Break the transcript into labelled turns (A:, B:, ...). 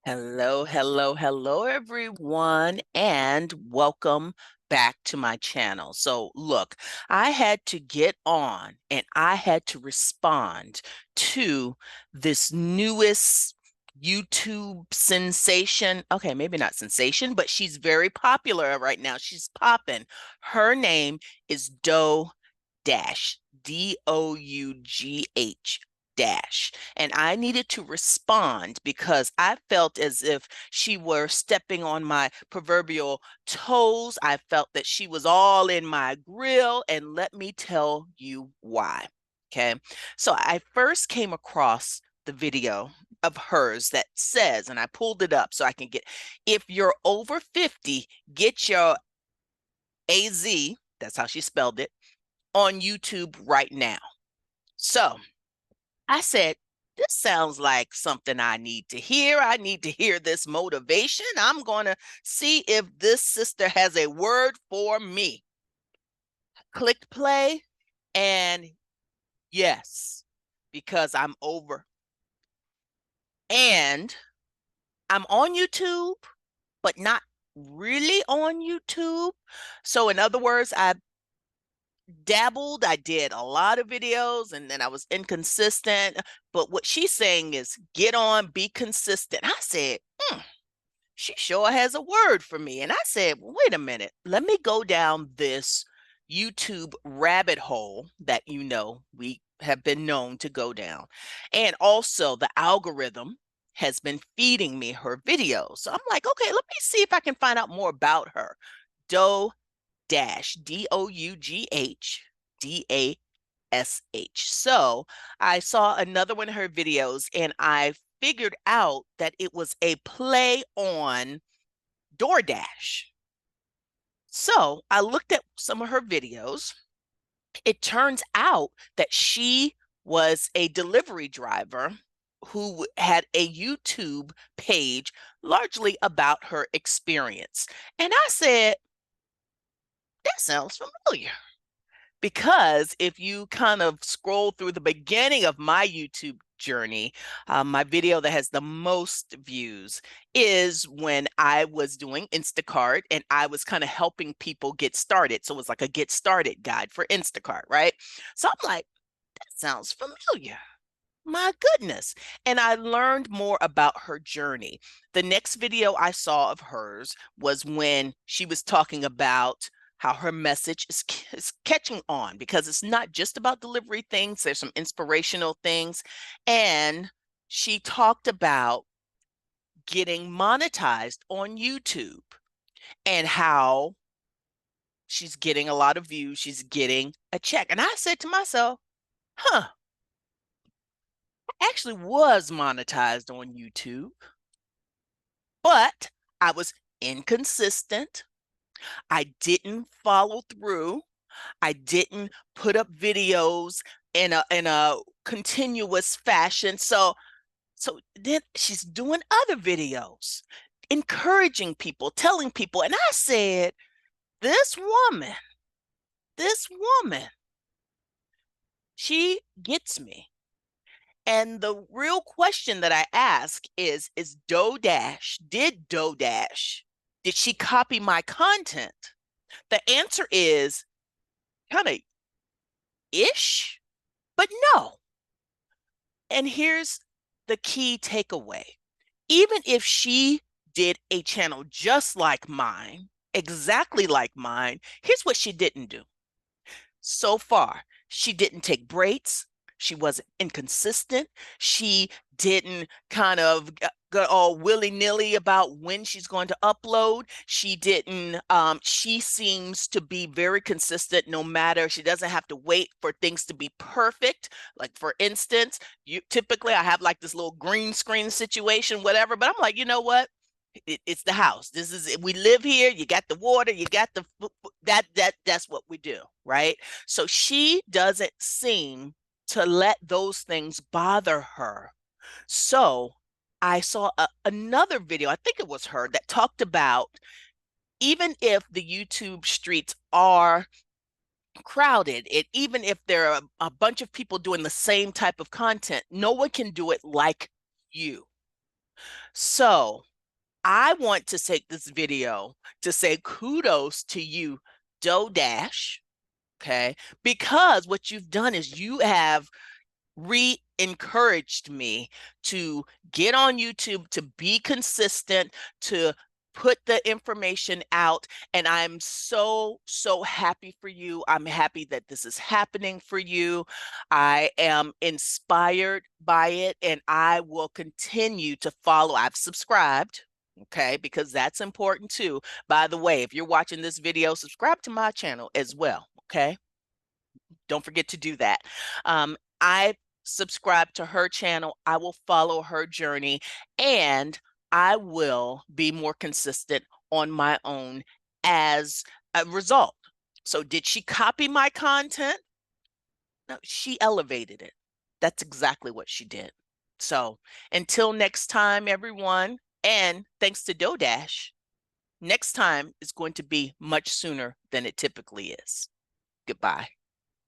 A: Hello, hello, hello, everyone, and welcome back to my channel. So, look, I had to get on and I had to respond to this newest YouTube sensation. Okay, maybe not sensation, but she's very popular right now. She's popping. Her name is Dough Dash, Dough dash. And I needed to respond because I felt as if she were stepping on my proverbial toes. I felt that she was all in my grill, and let me tell you why. Okay. So I first came across the video of hers that says, and I pulled it up so I can get, if you're over 50, get your AZ, that's how she spelled it, on YouTube right now. So I said, this sounds like something I need to hear. I need to hear this motivation. I'm going to see if this sister has a word for me. Clicked play, and yes, because I'm over. And I'm on YouTube, but not really on YouTube. So, in other words, I dabbled. I did a lot of videos and then I was inconsistent. But what she's saying is get on, be consistent. I said, she sure has a word for me. And I said, well, wait a minute, let me go down this YouTube rabbit hole that we have been known to go down. And also, the algorithm has been feeding me her videos. So I'm like, okay, let me see if I can find out more about her. Dough Dash, Dough Dash. So I saw another one of her videos and I figured out that it was a play on DoorDash. So I looked at some of her videos. It turns out that she was a delivery driver who had a YouTube page largely about her experience. And I said, that sounds familiar. Because if you kind of scroll through the beginning of my YouTube journey, my video that has the most views is when I was doing Instacart and I was kind of helping people get started. So it was like a get started guide for Instacart, right? So I'm like, that sounds familiar. My goodness. And I learned more about her journey. The next video I saw of hers was when she was talking about how her message is catching on because it's not just about delivery things, there's some inspirational things. And she talked about getting monetized on YouTube and how she's getting a lot of views, she's getting a check. And I said to myself, huh, actually was monetized on YouTube, but I was inconsistent. I didn't follow through. I didn't put up videos in a continuous fashion. So then she's doing other videos, encouraging people, telling people. And I said, this woman, this woman, she gets me. And the real question that I ask is Dough Dash, did she copy my content? The answer is kind of ish, but no. And here's the key takeaway. Even if she did a channel just like mine, exactly like mine, here's what she didn't do. So far, she didn't take breaks. She wasn't inconsistent. She didn't kind of go all willy-nilly about when she's going to upload. She didn't, she seems to be very consistent no matter, she doesn't have to wait for things to be perfect. Like for instance, typically I have like this little green screen situation, whatever, but I'm like, you know what? It's the house. This is, we live here. You got the water. You got the that's what we do, right? So she doesn't seem to let those things bother her. So I saw another video. I think it was her that talked about even if the YouTube streets are crowded, even if there are a bunch of people doing the same type of content, no one can do it like you. So I want to take this video to say kudos to you, DoDash, okay? Because what you've done is you have re-encouraged me to get on YouTube, to be consistent, to put the information out. And I'm so, so happy for you. I'm happy that this is happening for you. I am inspired by it, and I will continue to follow. I've subscribed. Okay, because that's important too. By the way, if you're watching this video, subscribe to my channel as well. Okay, don't forget to do that. I subscribe to her channel. I will follow her journey, and I will be more consistent on my own as a result. So, did she copy my content? No, she elevated it. That's exactly what she did. So, until next time, everyone, and thanks to DoDash, next time is going to be much sooner than it typically is. Goodbye.